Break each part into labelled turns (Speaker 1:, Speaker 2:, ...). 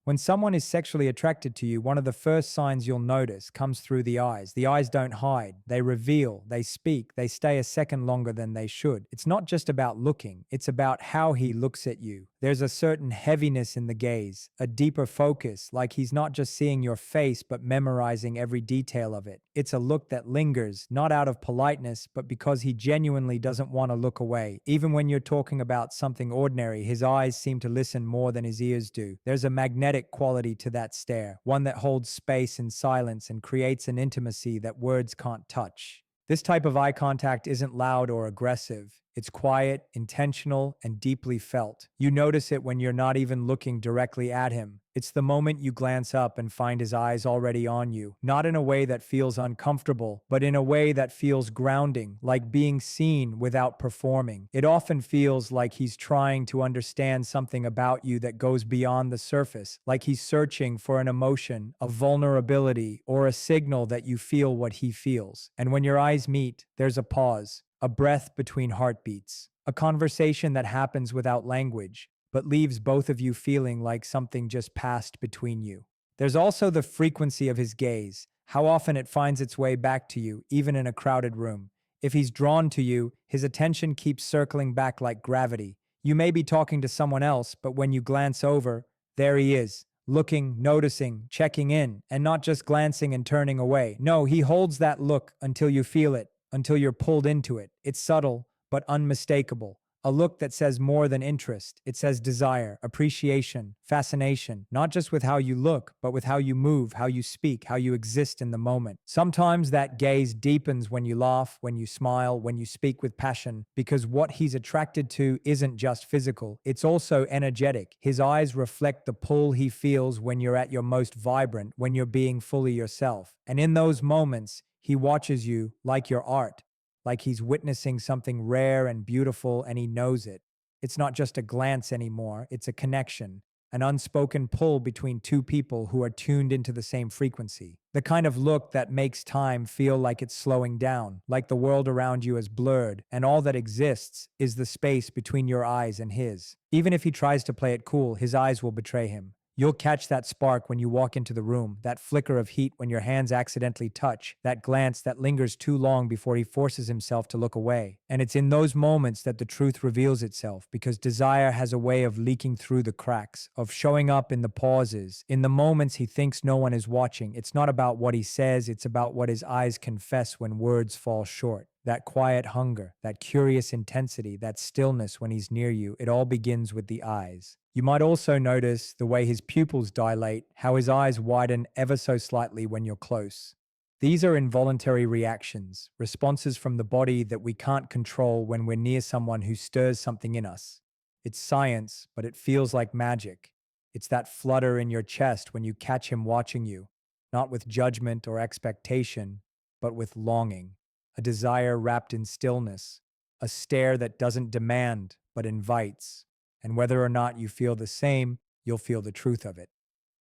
Speaker 1: When someone is sexually attracted to you, one of the first signs you'll notice comes through the eyes. The eyes don't hide, they reveal, they speak, they stay a second longer than they should. It's not just about looking, it's about how he looks at you. There's a certain heaviness in the gaze, a deeper focus, like he's not just seeing your face but memorizing every detail of it. It's a look that lingers, not out of politeness, but because he genuinely doesn't want to look away. Even when you're talking about something ordinary, his eyes seem to listen more than his ears do. There's a magnetic quality to that stare, one that holds space and silence and creates an intimacy that words can't touch. This type of eye contact isn't loud or aggressive. It's quiet, intentional, and deeply felt. You notice it when you're not even looking directly at him. It's the moment you glance up and find his eyes already on you, not in a way that feels uncomfortable, but in a way that feels grounding, like being seen without performing. It often feels like he's trying to understand something about you that goes beyond the surface, like he's searching for an emotion, a vulnerability, or a signal that you feel what he feels. And when your eyes meet, there's a pause. A breath between heartbeats, a conversation that happens without language, but leaves both of you feeling like something just passed between you. There's also the frequency of his gaze, how often it finds its way back to you, even in a crowded room. If he's drawn to you, his attention keeps circling back like gravity. You may be talking to someone else, but when you glance over, there he is, looking, noticing, checking in, and not just glancing and turning away. No, he holds that look until you feel it, until you're pulled into it. It's subtle, but unmistakable. A look that says more than interest. It says desire, appreciation, fascination, not just with how you look, but with how you move, how you speak, how you exist in the moment. Sometimes that gaze deepens when you laugh, when you smile, when you speak with passion, because what he's attracted to isn't just physical, it's also energetic. His eyes reflect the pull he feels when you're at your most vibrant, when you're being fully yourself. And in those moments, he watches you like your art, like he's witnessing something rare and beautiful and he knows it. It's not just a glance anymore, it's a connection, an unspoken pull between two people who are tuned into the same frequency. The kind of look that makes time feel like it's slowing down, like the world around you is blurred, and all that exists is the space between your eyes and his. Even if he tries to play it cool, his eyes will betray him. You'll catch that spark when you walk into the room, that flicker of heat when your hands accidentally touch, that glance that lingers too long before he forces himself to look away. And it's in those moments that the truth reveals itself, because desire has a way of leaking through the cracks, of showing up in the pauses, in the moments he thinks no one is watching. It's not about what he says, it's about what his eyes confess when words fall short. That quiet hunger, that curious intensity, that stillness when he's near you, it all begins with the eyes. You might also notice the way his pupils dilate, how his eyes widen ever so slightly when you're close. These are involuntary reactions, responses from the body that we can't control when we're near someone who stirs something in us. It's science, but it feels like magic. It's that flutter in your chest when you catch him watching you, not with judgment or expectation, but with longing. A desire wrapped in stillness, a stare that doesn't demand but invites. And whether or not you feel the same, you'll feel the truth of it.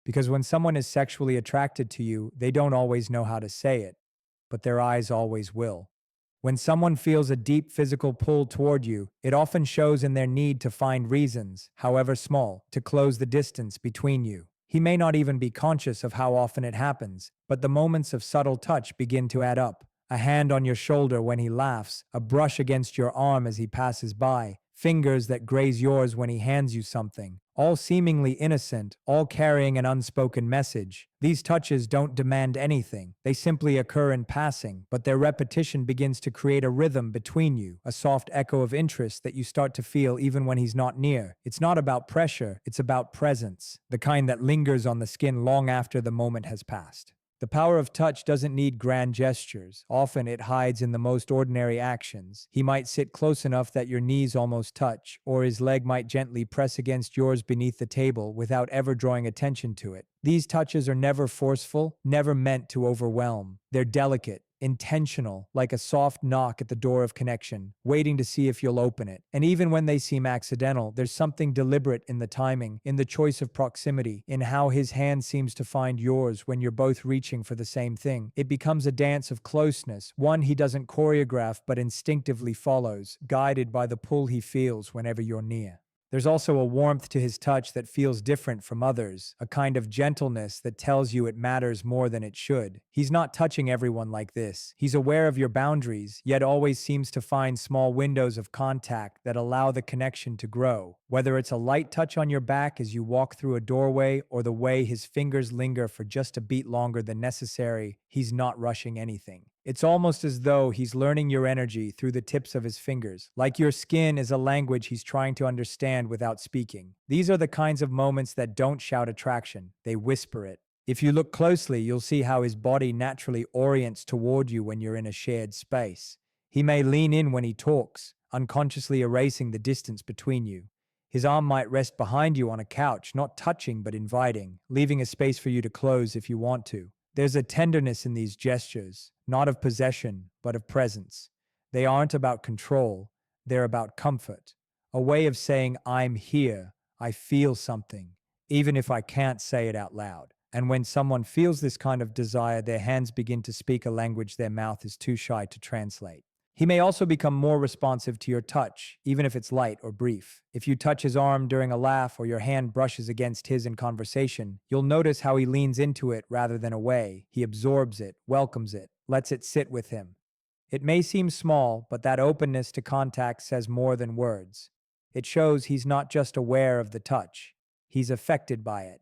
Speaker 1: Because when someone is sexually attracted to you, they don't always know how to say it, but their eyes always will. When someone feels a deep physical pull toward you, it often shows in their need to find reasons, however small, to close the distance between you. He may not even be conscious of how often it happens, but the moments of subtle touch begin to add up. A hand on your shoulder when he laughs, a brush against your arm as he passes by, fingers that graze yours when he hands you something, all seemingly innocent, all carrying an unspoken message. These touches don't demand anything. They simply occur in passing, but their repetition begins to create a rhythm between you, a soft echo of interest that you start to feel even when he's not near. It's not about pressure, it's about presence, the kind that lingers on the skin long after the moment has passed. The power of touch doesn't need grand gestures. Often it hides in the most ordinary actions. He might sit close enough that your knees almost touch, or his leg might gently press against yours beneath the table without ever drawing attention to it. These touches are never forceful, never meant to overwhelm. They're delicate, intentional, like a soft knock at the door of connection, waiting to see if you'll open it. And even when they seem accidental, there's something deliberate in the timing, in the choice of proximity, in how his hand seems to find yours when you're both reaching for the same thing. It becomes a dance of closeness, one he doesn't choreograph but instinctively follows, guided by the pull he feels whenever you're near. There's also a warmth to his touch that feels different from others, a kind of gentleness that tells you it matters more than it should. He's not touching everyone like this. He's aware of your boundaries, yet always seems to find small windows of contact that allow the connection to grow. Whether it's a light touch on your back as you walk through a doorway or the way his fingers linger for just a beat longer than necessary, he's not rushing anything. It's almost as though he's learning your energy through the tips of his fingers, like your skin is a language he's trying to understand without speaking. These are the kinds of moments that don't shout attraction, they whisper it. If you look closely, you'll see how his body naturally orients toward you when you're in a shared space. He may lean in when he talks, unconsciously erasing the distance between you. His arm might rest behind you on a couch, not touching but inviting, leaving a space for you to close if you want to. There's a tenderness in these gestures, not of possession, but of presence. They aren't about control, they're about comfort. A way of saying, I'm here, I feel something, even if I can't say it out loud. And when someone feels this kind of desire, their hands begin to speak a language their mouth is too shy to translate. He may also become more responsive to your touch, even if it's light or brief. If you touch his arm during a laugh or your hand brushes against his in conversation, you'll notice how he leans into it rather than away. He absorbs it, welcomes it, lets it sit with him. It may seem small, but that openness to contact says more than words. It shows he's not just aware of the touch, he's affected by it.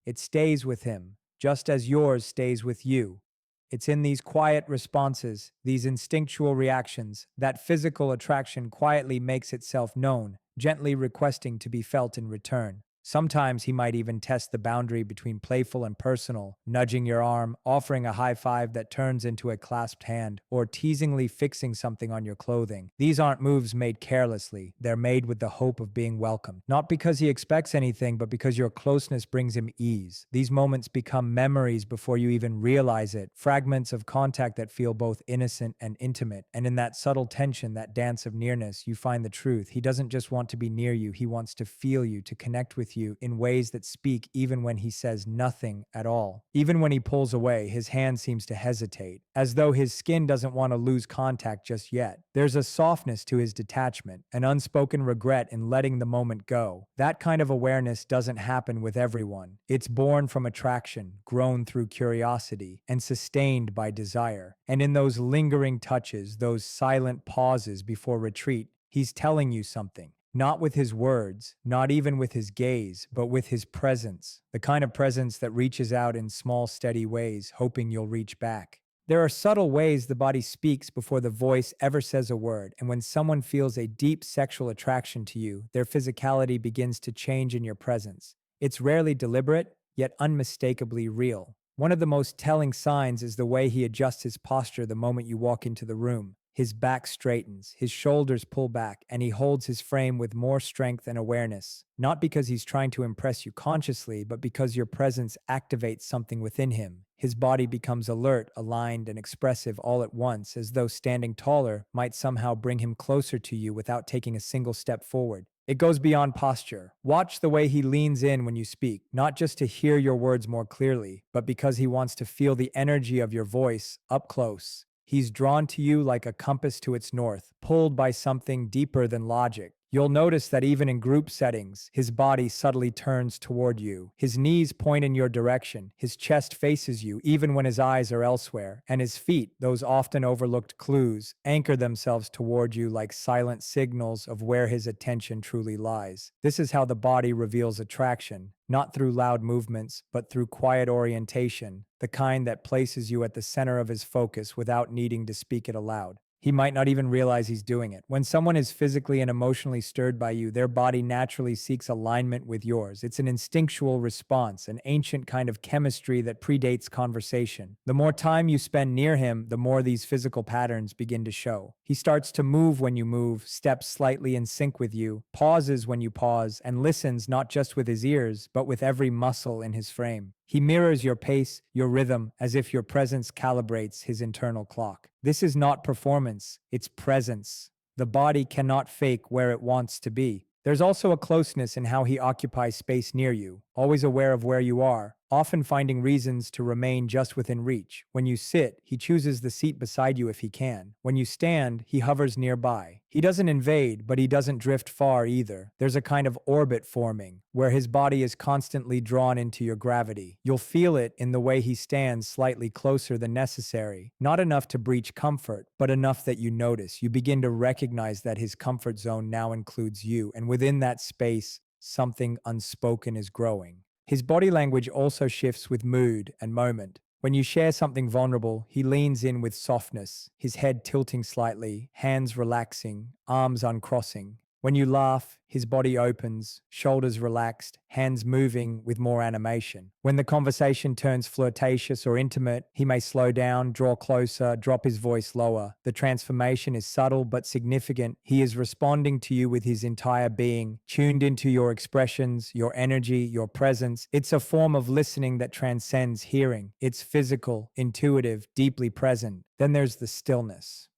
Speaker 1: It stays with him, just as yours stays with you. It's in these quiet responses, these instinctual reactions, that physical attraction quietly makes itself known, gently requesting to be felt in return. Sometimes he might even test the boundary between playful and personal, nudging your arm, offering a high five that turns into a clasped hand, or teasingly fixing something on your clothing. These aren't moves made carelessly. They're made with the hope of being welcomed. Not because he expects anything, but because your closeness brings him ease. These moments become memories before you even realize it, fragments of contact that feel both innocent and intimate. And in that subtle tension, that dance of nearness, you find the truth. He doesn't just want to be near you, he wants to feel you, to connect with you in ways that speak even when he says nothing at all. Even when he pulls away, his hand seems to hesitate, as though his skin doesn't want to lose contact just yet. There's a softness to his detachment, an unspoken regret in letting the moment go. That kind of awareness doesn't happen with everyone. It's born from attraction, grown through curiosity, and sustained by desire. And in those lingering touches, those silent pauses before retreat, he's telling you something. Not with his words, not even with his gaze, but with his presence, the kind of presence that reaches out in small, steady ways, hoping you'll reach back. There are subtle ways the body speaks before the voice ever says a word, and when someone feels a deep sexual attraction to you, their physicality begins to change in your presence. It's rarely deliberate, yet unmistakably real. One of the most telling signs is the way he adjusts his posture the moment you walk into the room. His back straightens, his shoulders pull back, and he holds his frame with more strength and awareness. Not because he's trying to impress you consciously, but because your presence activates something within him. His body becomes alert, aligned, and expressive all at once, as though standing taller might somehow bring him closer to you without taking a single step forward. It goes beyond posture. Watch the way he leans in when you speak, not just to hear your words more clearly, but because he wants to feel the energy of your voice up close. He's drawn to you like a compass to its north, pulled by something deeper than logic. You'll notice that even in group settings, his body subtly turns toward you. His knees point in your direction. His chest faces you, even when his eyes are elsewhere. And his feet, those often overlooked clues, anchor themselves toward you like silent signals of where his attention truly lies. This is how the body reveals attraction, not through loud movements, but through quiet orientation, the kind that places you at the center of his focus without needing to speak it aloud. He might not even realize he's doing it. When someone is physically and emotionally stirred by you, their body naturally seeks alignment with yours. It's an instinctual response, an ancient kind of chemistry that predates conversation. The more time you spend near him, the more these physical patterns begin to show. He starts to move when you move, steps slightly in sync with you, pauses when you pause, and listens not just with his ears, but with every muscle in his frame. He mirrors your pace, your rhythm, as if your presence calibrates his internal clock. This is not performance, it's presence. The body cannot fake where it wants to be. There's also a closeness in how he occupies space near you, always aware of where you are, often finding reasons to remain just within reach. When you sit, he chooses the seat beside you if he can. When you stand, he hovers nearby. He doesn't invade, but he doesn't drift far either. There's a kind of orbit forming, where his body is constantly drawn into your gravity. You'll feel it in the way he stands slightly closer than necessary, not enough to breach comfort, but enough that you notice. You begin to recognize that his comfort zone now includes you, and within that space, something unspoken is growing. His body language also shifts with mood and moment. When you share something vulnerable, he leans in with softness, his head tilting slightly, hands relaxing, arms uncrossing. When you laugh, his body opens, shoulders relaxed, hands moving with more animation. When the conversation turns flirtatious or intimate, he may slow down, draw closer, drop his voice lower. The transformation is subtle but significant. He is responding to you with his entire being, tuned into your expressions, your energy, your presence. It's a form of listening that transcends hearing. It's physical, intuitive, deeply present. Then there's the stillness.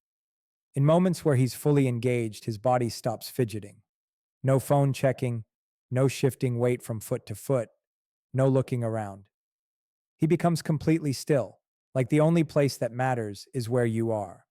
Speaker 1: In moments where he's fully engaged, his body stops fidgeting. No phone checking, no shifting weight from foot to foot, no looking around. He becomes completely still, like the only place that matters is where you are.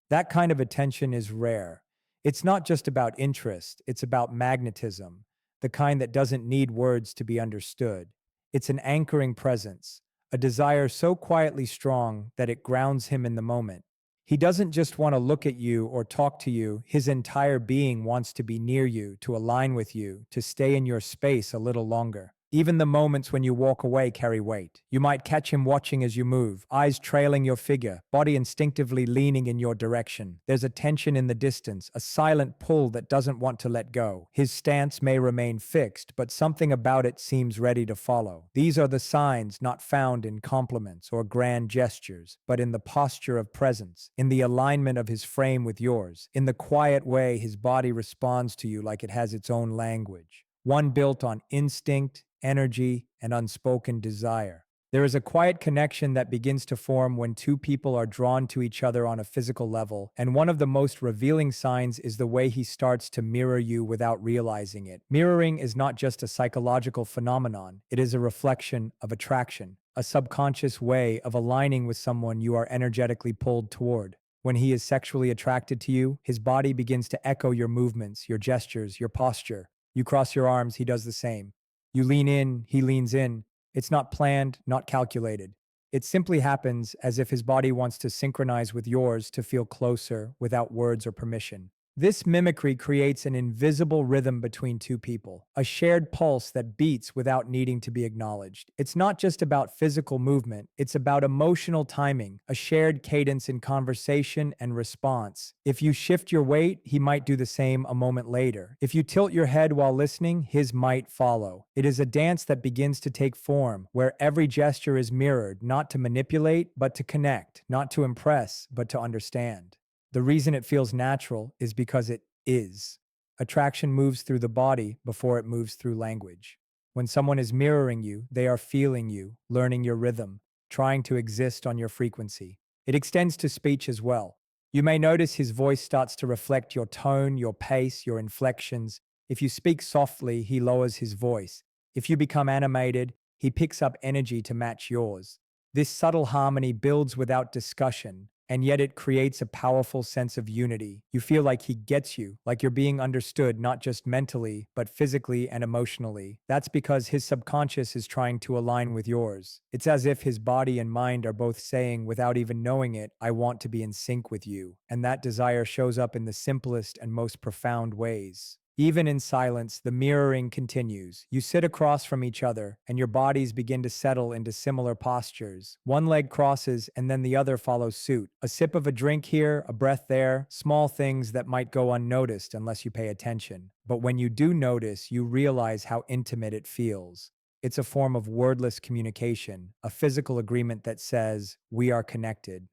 Speaker 1: That kind of attention is rare. It's not just about interest, it's about magnetism, the kind that doesn't need words to be understood. It's an anchoring presence, a desire so quietly strong that it grounds him in the moment. He doesn't just want to look at you or talk to you, his entire being wants to be near you, to align with you, to stay in your space a little longer. Even the moments when you walk away carry weight. You might catch him watching as you move, eyes trailing your figure, body instinctively leaning in your direction. There's a tension in the distance, a silent pull that doesn't want to let go. His stance may remain fixed, but something about it seems ready to follow. These are the signs not found in compliments or grand gestures, but in the posture of presence, in the alignment of his frame with yours, in the quiet way his body responds to you like it has its own language. One built on instinct, energy, and unspoken desire. There is a quiet connection that begins to form when two people are drawn to each other on a physical level, and one of the most revealing signs is the way he starts to mirror you without realizing it. Mirroring is not just a psychological phenomenon, it is a reflection of attraction, a subconscious way of aligning with someone you are energetically pulled toward. When he is sexually attracted to you, his body begins to echo your movements, your gestures, your posture. You cross your arms, he does the same. You lean in, he leans in. It's not planned, not calculated. It simply happens as if his body wants to synchronize with yours to feel closer without words or permission. This mimicry creates an invisible rhythm between two people, a shared pulse that beats without needing to be acknowledged. It's not just about physical movement, it's about emotional timing, a shared cadence in conversation and response. If you shift your weight, he might do the same a moment later. If you tilt your head while listening, his might follow. It is a dance that begins to take form, where every gesture is mirrored, not to manipulate, but to connect, not to impress, but to understand. The reason it feels natural is because it is. Attraction moves through the body before it moves through language. When someone is mirroring you, they are feeling you, learning your rhythm, trying to exist on your frequency. It extends to speech as well. You may notice his voice starts to reflect your tone, your pace, your inflections. If you speak softly, he lowers his voice. If you become animated, he picks up energy to match yours. This subtle harmony builds without discussion, and yet it creates a powerful sense of unity. You feel like he gets you, like you're being understood not just mentally, but physically and emotionally. That's because his subconscious is trying to align with yours. It's as if his body and mind are both saying, without even knowing it, I want to be in sync with you. And that desire shows up in the simplest and most profound ways. Even in silence, the mirroring continues. You sit across from each other, and your bodies begin to settle into similar postures. One leg crosses, and then the other follows suit. A sip of a drink here, a breath there, small things that might go unnoticed unless you pay attention. But when you do notice, you realize how intimate it feels. It's a form of wordless communication, a physical agreement that says, we are connected.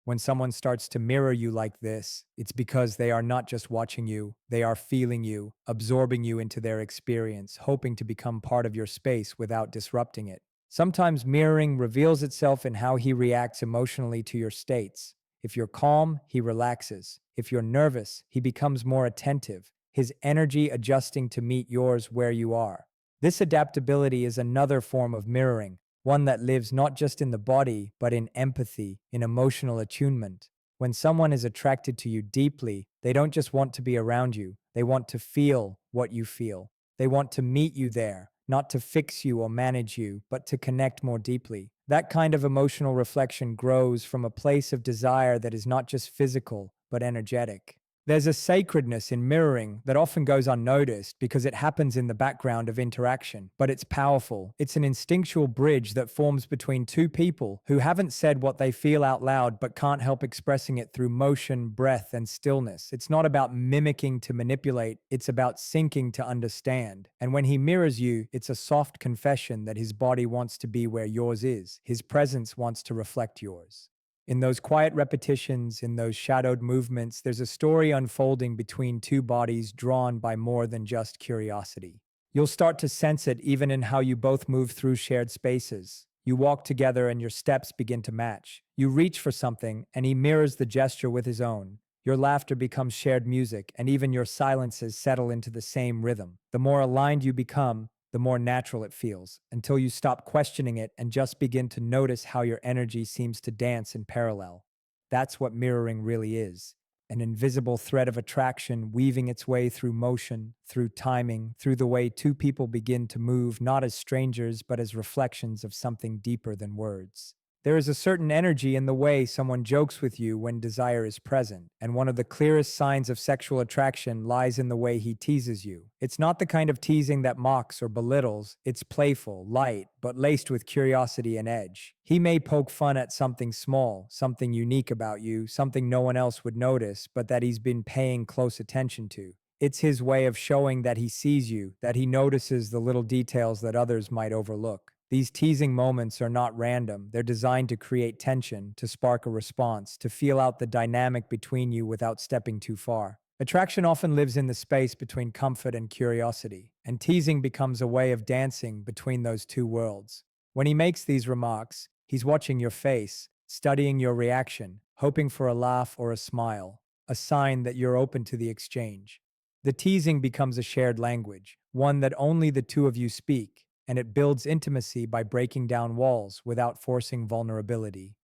Speaker 1: When someone starts to mirror you like this, it's because they are not just watching you, they are feeling you, absorbing you into their experience, hoping to become part of your space without disrupting it. Sometimes mirroring reveals itself in how he reacts emotionally to your states. If you're calm, he relaxes. If you're nervous, he becomes more attentive, his energy adjusting to meet yours where you are. This adaptability is another form of mirroring, one that lives not just in the body, but in empathy, in emotional attunement. When someone is attracted to you deeply, they don't just want to be around you, they want to feel what you feel. They want to meet you there, not to fix you or manage you, but to connect more deeply. That kind of emotional reflection grows from a place of desire that is not just physical, but energetic. There's a sacredness in mirroring that often goes unnoticed because it happens in the background of interaction, but it's powerful. It's an instinctual bridge that forms between two people who haven't said what they feel out loud but can't help expressing it through motion, breath, and stillness. It's not about mimicking to manipulate, it's about syncing to understand. And when he mirrors you, it's a soft confession that his body wants to be where yours is. His presence wants to reflect yours. In those quiet repetitions, in those shadowed movements, there's a story unfolding between two bodies drawn by more than just curiosity. You'll start to sense it even in how you both move through shared spaces. You walk together and your steps begin to match. You reach for something and he mirrors the gesture with his own. Your laughter becomes shared music, and even your silences settle into the same rhythm. The more aligned you become, the more natural it feels, until you stop questioning it and just begin to notice how your energy seems to dance in parallel. That's what mirroring really is: an invisible thread of attraction weaving its way through motion, through timing, through the way two people begin to move not as strangers but as reflections of something deeper than words. There is a certain energy in the way someone jokes with you when desire is present, and one of the clearest signs of sexual attraction lies in the way he teases you. It's not the kind of teasing that mocks or belittles, it's playful, light, but laced with curiosity and edge. He may poke fun at something small, something unique about you, something no one else would notice, but that he's been paying close attention to. It's his way of showing that he sees you, that he notices the little details that others might overlook. These teasing moments are not random. They're designed to create tension, to spark a response, to feel out the dynamic between you without stepping too far. Attraction often lives in the space between comfort and curiosity, and teasing becomes a way of dancing between those two worlds. When he makes these remarks, he's watching your face, studying your reaction, hoping for a laugh or a smile, a sign that you're open to the exchange. The teasing becomes a shared language, one that only the two of you speak, and it builds intimacy by breaking down walls without forcing vulnerability.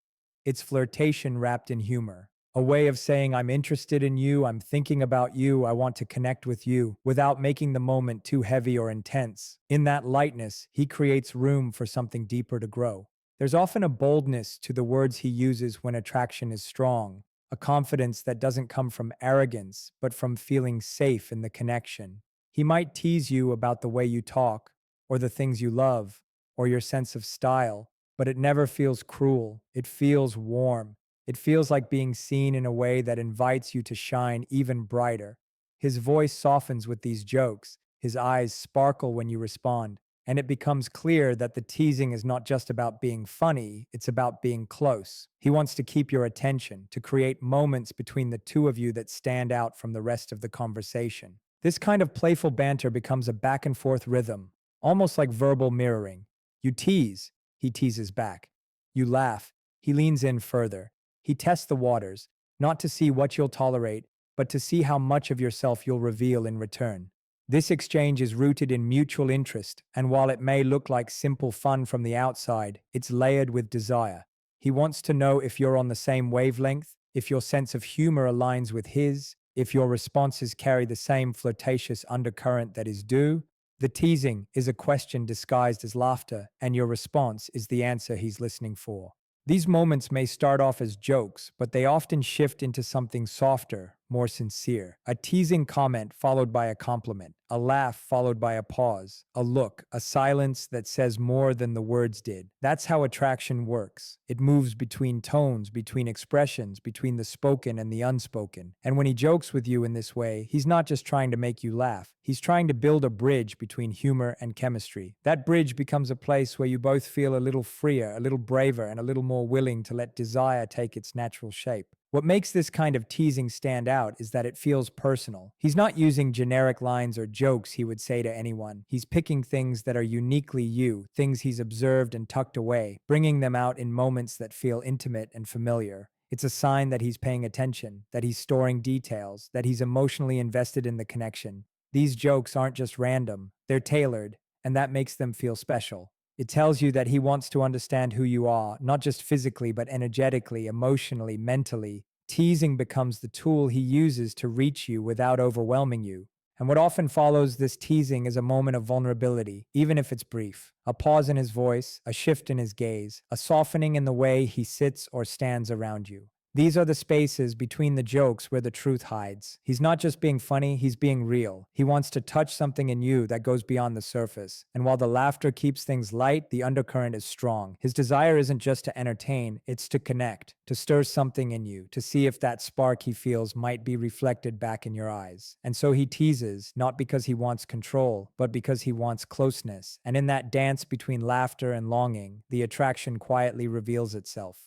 Speaker 1: It's flirtation wrapped in humor, a way of saying, I'm interested in you, I'm thinking about you, I want to connect with you, without making the moment too heavy or intense. In that lightness, he creates room for something deeper to grow. There's often a boldness to the words he uses when attraction is strong, a confidence that doesn't come from arrogance, but from feeling safe in the connection. He might tease you about the way you talk, or the things you love, or your sense of style, but it never feels cruel. It feels warm. It feels like being seen in a way that invites you to shine even brighter. His voice softens with these jokes, his eyes sparkle when you respond, and it becomes clear that the teasing is not just about being funny, it's about being close. He wants to keep your attention, to create moments between the two of you that stand out from the rest of the conversation. This kind of playful banter becomes a back and forth rhythm, almost like verbal mirroring. You tease, he teases back. You laugh, he leans in further. He tests the waters, not to see what you'll tolerate, but to see how much of yourself you'll reveal in return. This exchange is rooted in mutual interest, and while it may look like simple fun from the outside, it's layered with desire. He wants to know if you're on the same wavelength, if your sense of humor aligns with his, if your responses carry the same flirtatious undercurrent that is due. The teasing is a question disguised as laughter, and your response is the answer he's listening for. These moments may start off as jokes, but they often shift into something softer, more sincere. A teasing comment followed by a compliment, a laugh followed by a pause, a look, a silence that says more than the words did. That's how attraction works. It moves between tones, between expressions, between the spoken and the unspoken. And when he jokes with you in this way, he's not just trying to make you laugh. He's trying to build a bridge between humor and chemistry. That bridge becomes a place where you both feel a little freer, a little braver, and a little more willing to let desire take its natural shape. What makes this kind of teasing stand out is that it feels personal. He's not using generic lines or jokes he would say to anyone. He's picking things that are uniquely you, things he's observed and tucked away, bringing them out in moments that feel intimate and familiar. It's a sign that he's paying attention, that he's storing details, that he's emotionally invested in the connection. These jokes aren't just random, they're tailored, and that makes them feel special. It tells you that he wants to understand who you are, not just physically, but energetically, emotionally, mentally. Teasing becomes the tool he uses to reach you without overwhelming you. And what often follows this teasing is a moment of vulnerability, even if it's brief. A pause in his voice, a shift in his gaze, a softening in the way he sits or stands around you. These are the spaces between the jokes where the truth hides. He's not just being funny, he's being real. He wants to touch something in you that goes beyond the surface. And while the laughter keeps things light, the undercurrent is strong. His desire isn't just to entertain, it's to connect, to stir something in you, to see if that spark he feels might be reflected back in your eyes. And so he teases, not because he wants control, but because he wants closeness. And in that dance between laughter and longing, the attraction quietly reveals itself.